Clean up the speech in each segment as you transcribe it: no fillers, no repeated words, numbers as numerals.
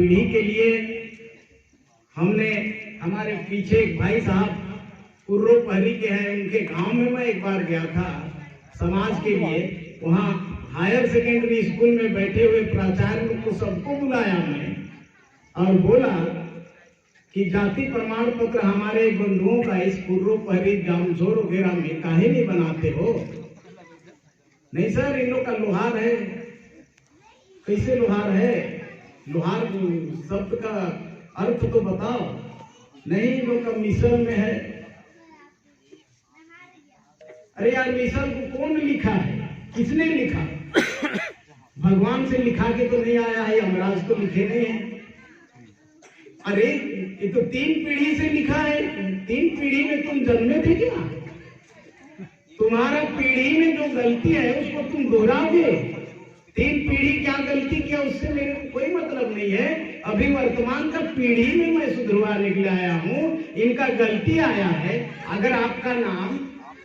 पीढ़ी के लिए हमने, हमारे पीछे एक भाई साहब कुर्रो पहरी के हैं, उनके गांव में मैं एक बार गया था समाज के लिए। वहाँ हायर सेकेंडरी स्कूल में बैठे हुए प्राचार्य को सबको बुलाया मैं और बोला कि जाति प्रमाण पत्र हमारे बंधुओं का इस कुर्रो पहरी जामझोर वगैरह में काहे नहीं बनाते हो? नहीं सर, इन लोग का लोहार है। कैसे लोहार है? लोहार शब्द का अर्थ तो बताओ। नहीं, इन लोग का मिशन में है। अरे यार, मिशन को कौन लिखा है? किसने लिखा? भगवान से लिखा के तो नहीं आया है, यमराज तो लिखे नहीं है। अरे ये तो 3 पीढ़ी से लिखा है। 3 पीढ़ी में तुम जन्मे थे क्या? तुम्हारा पीढ़ी में जो गलती है उसको तुम दोहराओगे। 3 पीढ़ी क्या गलती किया उससे मेरे को कोई मतलब नहीं है। अभी वर्तमान का पीढ़ी में मैं सुधरवाने के लिए आया हूँ। इनका गलती आया है। अगर आपका नाम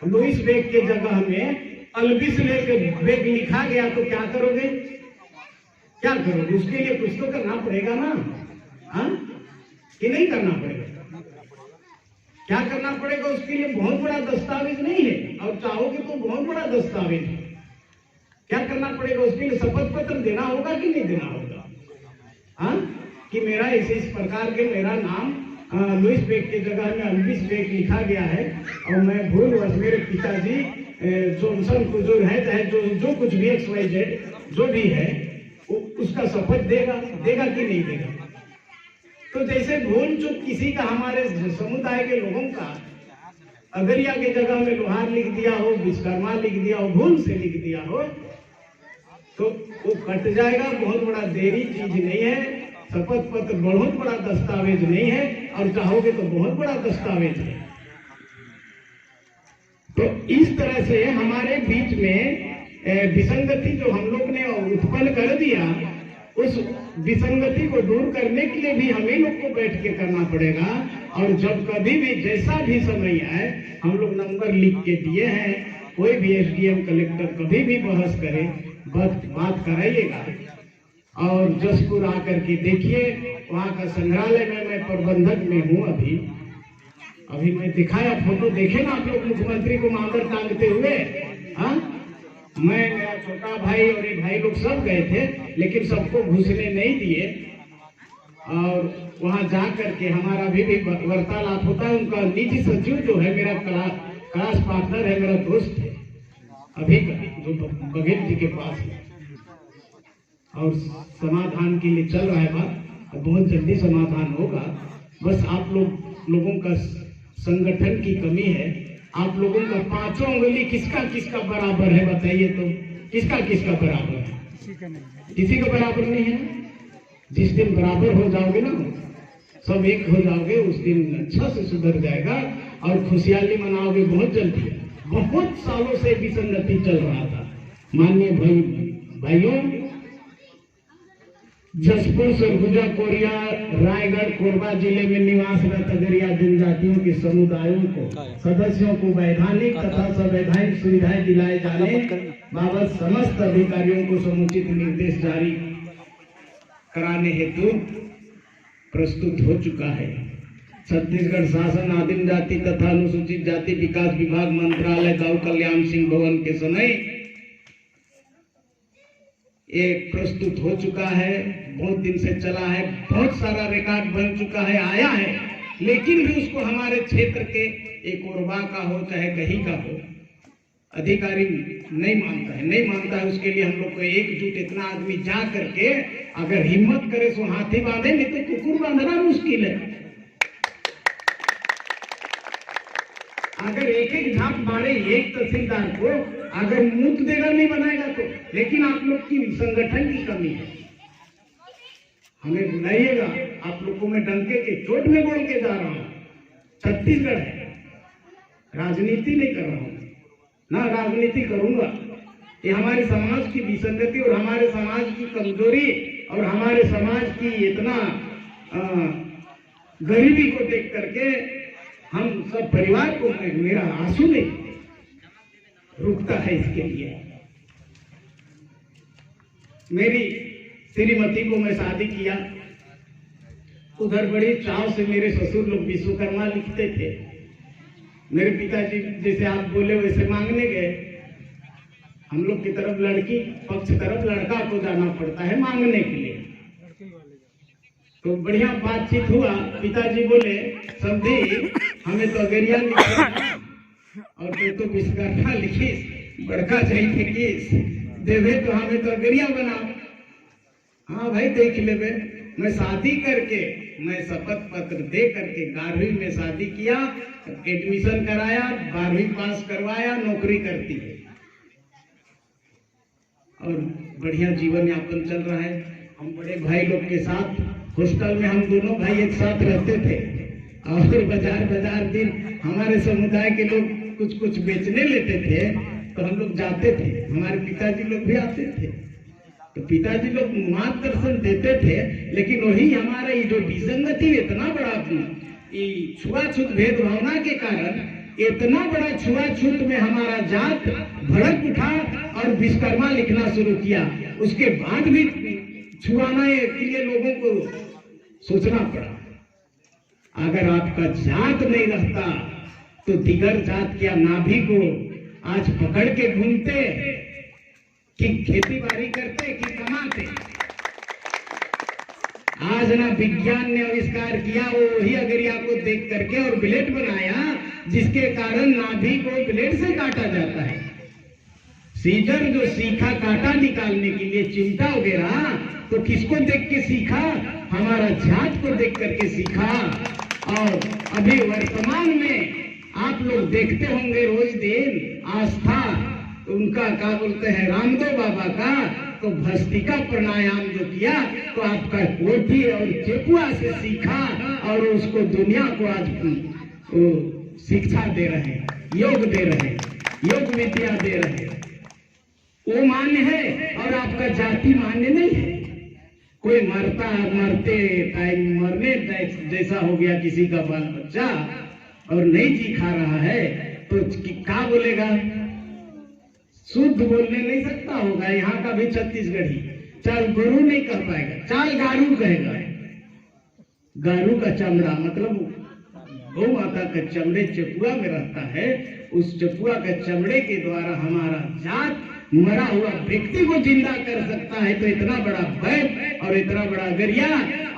लुइस बेग के जगह में अल्विस बेग लिखा गया तो क्या करोगे? क्या करोगे? उसके लिए कुछ तो करना पड़ेगा ना, हाँ कि नहीं करना पड़ेगा? क्या करना पड़ेगा उसके लिए? बहुत बड़ा दस्तावेज नहीं है, और चाहोगे तो बहुत बड़ा दस्तावेज है। क्या करना पड़ेगा उसके लिए? शपथ पत्र देना होगा कि नहीं देना होगा? हाँ, कि मेरा इस प्रकार के मेरा नाम लुइस बेग की जगह में अल्विस बेग लिखा गया है और मैं भूलवश मेरे पिताजी जॉनसन को जो है चाहे जो कुछ भी XYZ जो भी है उसका शपथ देगा कि नहीं देगा? तो जैसे भूल चूक किसी का, हमारे समुदाय के लोगों का अगरिया के जगह में लोहार लिख दिया हो, विश्वकर्मा लिख दिया हो, भूल से लिख दिया हो, तो वो कट जाएगा। बहुत बड़ा देरी चीज नहीं है। शपथ पत्र बहुत बड़ा दस्तावेज नहीं है, और चाहोगे तो बहुत बड़ा दस्तावेज है। तो इस तरह से हमारे बीच में विसंगति जो हम लोग ने उत्पन्न कर दिया, उस विसंगति को दूर करने के लिए भी हमें लोग को बैठ के करना पड़ेगा। और जब कभी भी जैसा भी समय आए, हम लोग नंबर लिख के दिए हैं। कोई भी SDM कलेक्टर कभी भी बहस करे, बात कराइएगा। और जसपुर आकर के देखिए, वहाँ का संग्रहालय में मैं प्रबंधक में हूँ। अभी मैं दिखाया फोटो, देखे ना आप लोग मुख्यमंत्री को मांगर टांगते हुए। हाँ, मैं, मेरा छोटा भाई और एक भाई लोग सब गए थे, लेकिन सबको घुसने नहीं दिए। और वहां जा करके हमारा भी वार्तालाप होता है। उनका निजी सचिव जो है, मेरा क्लास पार्टनर है, मेरा दोस्त है, अभी जो बघेल जी के पास है, और समाधान के लिए चल रहा है बात। बहुत जल्दी समाधान होगा। बस आप लोगों का संगठन की कमी है। आप लोगों का 5 उंगली किसका किसका बराबर है बताइए तो? किसका किसका बराबर है? किसी का बराबर नहीं है। जिस दिन बराबर हो जाओगे ना, सब एक हो जाओगे, उस दिन अच्छा से सुधर जाएगा और खुशहाली मनाओगे बहुत जल्दी। बहुत सालों से विसंगति चल रहा था। माननीय भाइयों, जसपुर, सरगुजा, कोरिया, रायगढ़, कोरबा जिले में निवासरत अगरिया जनजातियों के समुदायों को सदस्यों को वैधानिक तथा संवैधानिक सुविधाएं दिलाए जाने बाबत समस्त अधिकारियों को समुचित निर्देश जारी कराने हेतु प्रस्तुत हो चुका है। छत्तीसगढ़ शासन आदिम जाति तथा अनुसूचित जाति विकास विभाग मंत्रालय गांव कल्याण सिंह भवन के समय ये प्रस्तुत हो चुका है। बहुत दिन से चला है, बहुत सारा रिकॉर्ड बन चुका है, आया है, लेकिन भी उसको हमारे क्षेत्र के एक कोरबा का हो चाहे कहीं का हो, अधिकारी नहीं मानता है। उसके लिए हम लोग को एकजुट इतना आदमी जा करके अगर हिम्मत करे तो हाथी बांधे, नहीं तो कुकुर बांधना मुश्किल है। अगर एक झाप मारे एक तहसीलदार को, अगर मुक्त देगा नहीं बनाएगा तो। लेकिन आप लोग की संगठन की कमी है। हमें बुलाइएगा, आप लोग को मैं डंके के चोट में बोल के जा रहा हूँ। छत्तीसगढ़ है, राजनीति नहीं कर रहा हूँ, ना राजनीति करूंगा। ये हमारे समाज की विसंगति और हमारे समाज की कमजोरी और हमारे समाज की इतना गरीबी को देख करके हम सब परिवार को, मेरा आंसू नहीं रुकता है। इसके लिए मेरी श्रीमती को मैं शादी किया, उधर बड़ी चाव से मेरे ससुर लोग विश्वकर्मा लिखते थे। मेरे पिताजी जैसे आप बोले वैसे मांगने गए। हम लोग की तरफ लड़की पक्ष तरफ लड़का को जाना पड़ता है मांगने के लिए। तो बढ़िया बातचीत हुआ। पिताजी बोले समझी हमें तो अगरिया लिखा और तो विश्वकर्मा लिखीस, बड़का चाहिए किस देवे तो हमें तो अगरिया बनाओ। हाँ भाई देख ले। मैं शादी करके मैं शपथ पत्र दे करके 11वीं में शादी किया, एडमिशन कराया, 12वीं पास करवाया, नौकरी करती है और बढ़िया जीवन यापन चल रहा है। हम बड़े भाई लोग के साथ हॉस्टल में हम दोनों भाई एक साथ रहते थे और बाजार दिन हमारे समुदाय के लोग कुछ कुछ बेचने लेते थे तो हम लोग जाते थे। हमारे पिताजी लोग भी आते थे तो पिताजी लोग मार्गदर्शन देते थे। लेकिन वही हमारा ये जो विसंगति इतना बड़ा छुआछूत भेदभावना के कारण इतना बड़ा छुआछूत में हमारा जात भड़क उठा और विश्वकर्मा लिखना शुरू किया। उसके बाद भी छुआना के लिए लोगों को सोचना पड़ा। अगर आपका जात नहीं रहता तो दिगर जात क्या नाभि को आज पकड़ के घूमते कि खेती बाड़ी करते कि कमाते। आज ना विज्ञान ने आविष्कार किया वो वही अगरिया को देख करके और ब्लेड बनाया जिसके कारण नाभि को ब्लेड से काटा जाता है। सीजर जो सीखा काटा निकालने के लिए चिमटा वगैरह तो किसको देख के सीखा? हमारा जात को देख करके सीखा। और अभी वर्तमान में आप लोग देखते होंगे रोज दिन आस्था उनका क्या बोलते हैं रामदेव बाबा का तो भस्तिका प्राणायाम जो किया तो आपका कोठी और चेपुआ से सीखा और उसको दुनिया को आज शिक्षा दे रहे हैं, योग दे रहे हैं, योग विद्या दे रहे हैं। वो मान्य है और आपका जाति मान्य नहीं है। कोई मरते टाइम मरने जैसा हो गया किसी का बाल बच्चा और नहीं जी खा रहा है तो क्या बोलेगा? शुद्ध बोलने नहीं सकता होगा। यहाँ का भी छत्तीसगढ़ी चाल गुरु नहीं कह पाएगा, चाल गारू कहेगा। गारू का चमड़ा मतलब गौ माता का चमड़े चपुआ में रहता है। उस चपुआ के चमड़े के द्वारा हमारा जात मरा हुआ व्यक्ति को जिंदा कर सकता है। तो इतना बड़ा वैद और इतना बड़ा अगरिया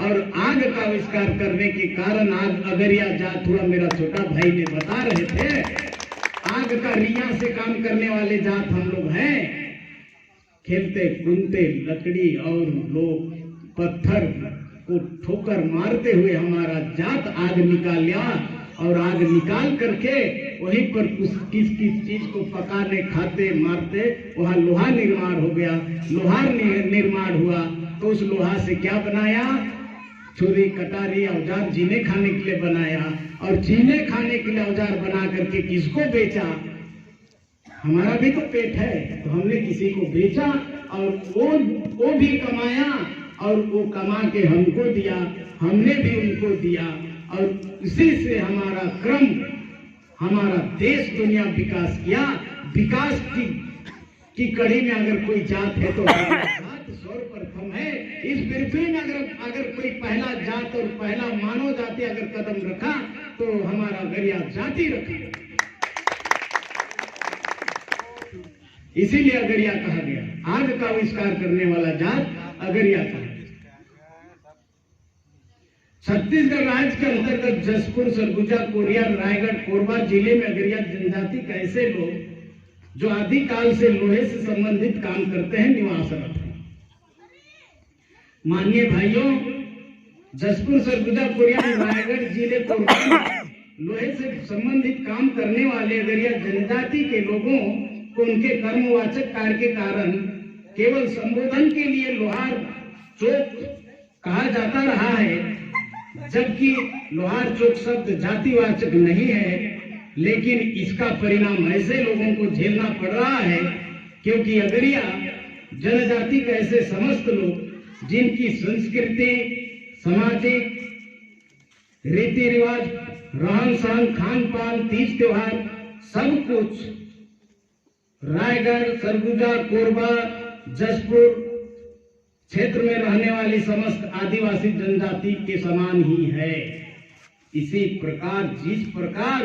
और आग का आविष्कार करने के कारण आज अगरिया जात हुआ। मेरा छोटा भाई ने बता रहे थे आग का रिया से काम करने वाले जात हम लोग हैं। खेलते कूदते लकड़ी और लोग पत्थर को ठोकर मारते हुए हमारा जात आग निकाल लिया और आग निकाल करके वहीं पर किस चीज को पकाने खाते मारते वहां लोहा निर्माण हो गया। लोहार निर्माण हुआ तो उस लोहा से क्या बनाया? छुरी कटारी औजार जीने खाने के लिए बनाया और जीने खाने के लिए औजार बना करके किसको बेचा? हमारा भी तो पेट है तो हमने किसी को बेचा और वो भी कमाया और वो कमा के हमको दिया, हमने भी उनको दिया और इसी से हमारा क्रम हमारा देश दुनिया विकास किया। विकास की कड़ी में अगर कोई जात है तो जात सर्वप्रथम है। इस पृथ्वी में अगर कोई पहला जात और पहला मानव जाति अगर कदम रखा तो हमारा गरिया जाति रखा। इसीलिए अगरिया कहा गया। आग का आविष्कार करने वाला जात अगरिया कहा। छत्तीसगढ़ राज्य के अंतर्गत जसपुर, सरगुजा, कोरिया, रायगढ़, कोरबा जिले में अगरिया जनजाति के ऐसे लोग जो आदिकाल से लोहे से संबंधित काम करते हैं निवासरत हैं। माननीय भाइयों, जसपुर, सरगुजा, कोरिया, रायगढ़ जिले कोरबा लोहे से संबंधित काम करने वाले अगरिया जनजाति के लोगों को उनके कर्मवाचक कार्य के कारण केवल संबोधन के लिए लोहार चौक कहा जाता रहा है, जबकि लोहार चौक शब्द जातिवाचक नहीं है। लेकिन इसका परिणाम ऐसे लोगों को झेलना पड़ रहा है क्योंकि अगरिया जनजाति के ऐसे समस्त लोग जिनकी संस्कृति, सामाजिक रीति रिवाज, रहन सहन, खान पान, तीज त्योहार सब कुछ रायगढ़, सरगुजा, कोरबा, जसपुर, क्षेत्र में रहने वाली समस्त आदिवासी जनजाति के समान ही है। इसी प्रकार जिस प्रकार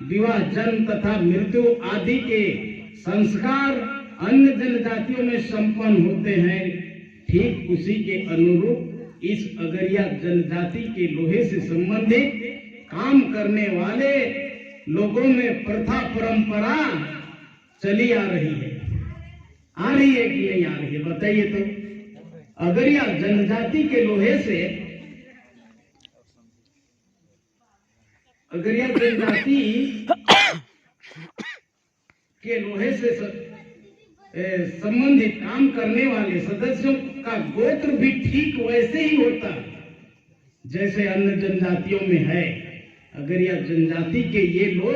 विवाह, जन्म तथा मृत्यु आदि के संस्कार अन्य जनजातियों में संपन्न होते हैं, ठीक उसी के अनुरूप इस अगरिया जनजाति के लोहे से संबंधित काम करने वाले लोगों में प्रथा परंपरा चली आ रही है। आ रही है कि नहीं आ रही है, बताइए तो। अगरिया जनजाति के लोहे से, अगरिया जनजाति के लोहे से संबंधित काम करने वाले सदस्यों का गोत्र भी ठीक वैसे ही होता है जैसे अन्य जनजातियों में है। अगरिया जनजाति के ये लोग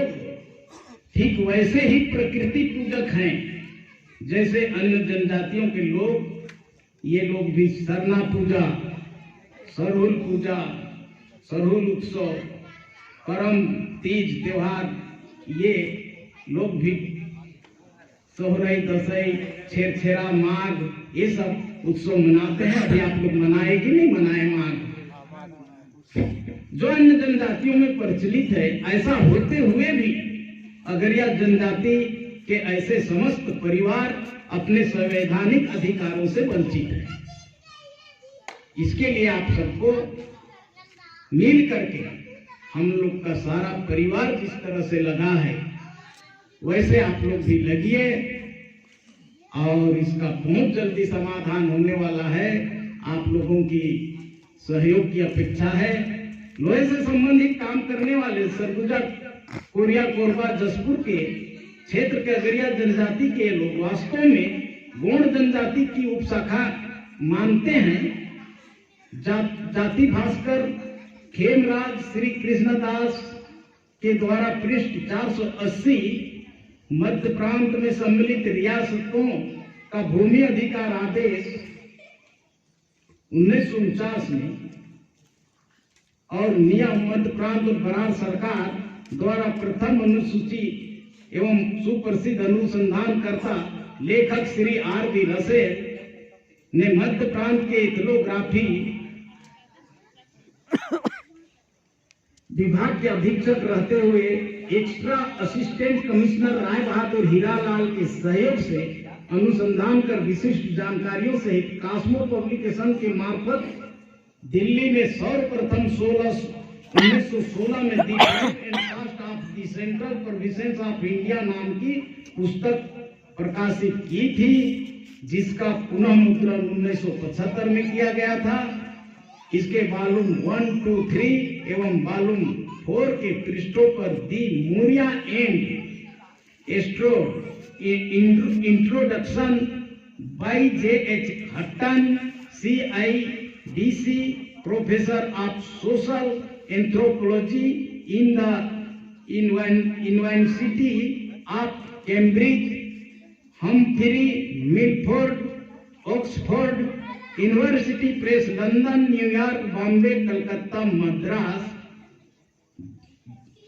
ठीक वैसे ही प्रकृति पूजक हैं जैसे अन्य जनजातियों के लोग। ये लोग भी सरना पूजा, सरहुल पूजा, सरहुल उत्सव, करम, तीज त्योहार, ये लोग भी सोहराई, दसई, छेरछेरा, माघ, ये सब उत्सव मनाते हैं। अभी आप लोग मनाए कि नहीं मनाए माघ? जो अन्य जनजातियों में प्रचलित है, ऐसा होते हुए भी अगरिया जनजाति के ऐसे समस्त परिवार अपने संवैधानिक अधिकारों से वंचित है। इसके लिए आप सबको मिल करके, हम लोग का सारा परिवार जिस तरह से लगा है वैसे आप लोग भी लगिए और इसका बहुत जल्दी समाधान होने वाला है। आप लोगों की सहयोग की अपेक्षा है। लोहे से संबंधित काम करने वाले सरगुजा, कोरिया, कोरबा, जसपुर के क्षेत्र के अगरिया जनजाति के लोग वास्तव में गौड़ जनजाति की उपशाखा मानते हैं। जाति भास्कर खेमराज श्री कृष्णदास के द्वारा पृष्ठ 480 मध्य प्रांत में सम्मिलित रियासतों का भूमि अधिकार आदेश 1949 में और नियम मध्य प्रांत और बरार सरकार द्वारा प्रथम अनुसूची एवं सुप्रसिद्ध अनुसंधानकर्ता लेखक श्री R.V. रसेल ने मध्य प्रांत के इथनोग्राफी विभाग के अधीक्षक रहते हुए extra assistant commissioner Rai Bahadur Hiralal के सहयोग से अनुसंधान कर विशिष्ट जानकारियों सहित कास्मो पब्लिकेशन के मार्फत दिल्ली में सर्वप्रथम 1916 में the and caste of the central provinces of India नाम की पुस्तक प्रकाशित की थी, जिसका पुनः मुद्रण 1975 में किया गया था। इसके वॉल्यूम 1, 2, 3 एवं वॉल्यूम 4 के पृष्ठों पर दी मूरिया एंड एस्ट्रो introduction by J.H. Hutton CIDC professor of social anthropology in the university of Cambridge, Humphrey Milford Oxford university press, London, New York, Bombay, Calcutta, Madras.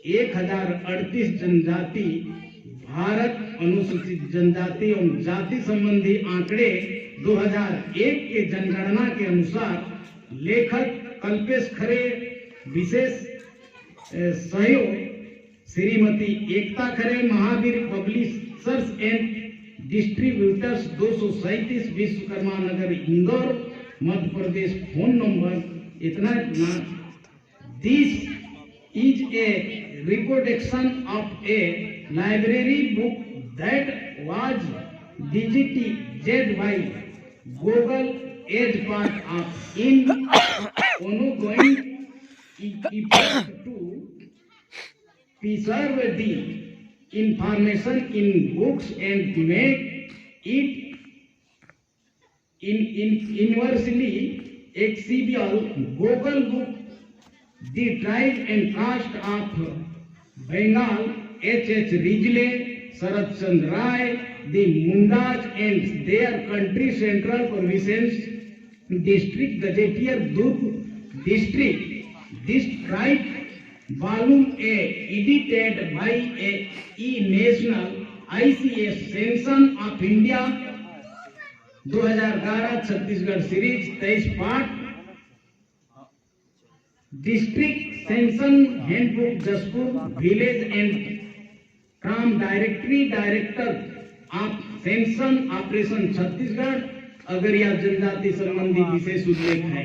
1038 जनजाति भारत अनुसूचित जनजाति एवं जाति संबंधी आंकड़े 2001 के जनगणना के अनुसार लेखक कल्पेश खरे, विशेष सहयोग Shrimati Ekta Khare, Mahavir publishers and distributors 237 Vishwakarma Nagar, Indore, Madhya Pradesh. Phone number इतना। This is a reproduction of a library book that was digitized by Google as part of an ongoing effort to preserve the information in books and to make it universally accessible. Google Book, The Tribe and Caste of Bengal, H.H. Ridgely, Sarath Chandra Rai, The Mundas and Their Country, Central Province, District Gazetteer, Durg District, this tribe, Volume A, edited by a national ICS Section of India 2011 Chhattisgarh series 23 part, district census handbook Jashpur village and from director of census operation Chhattisgarh Agariya जनजाति संबंधी विशेष उल्लेख है।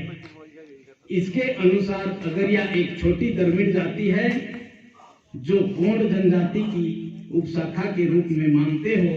इसके अनुसार अगरिया एक छोटी ग्रामीण जाति है जो गोंड जनजाति की उपशाखा के रूप में मानते हो।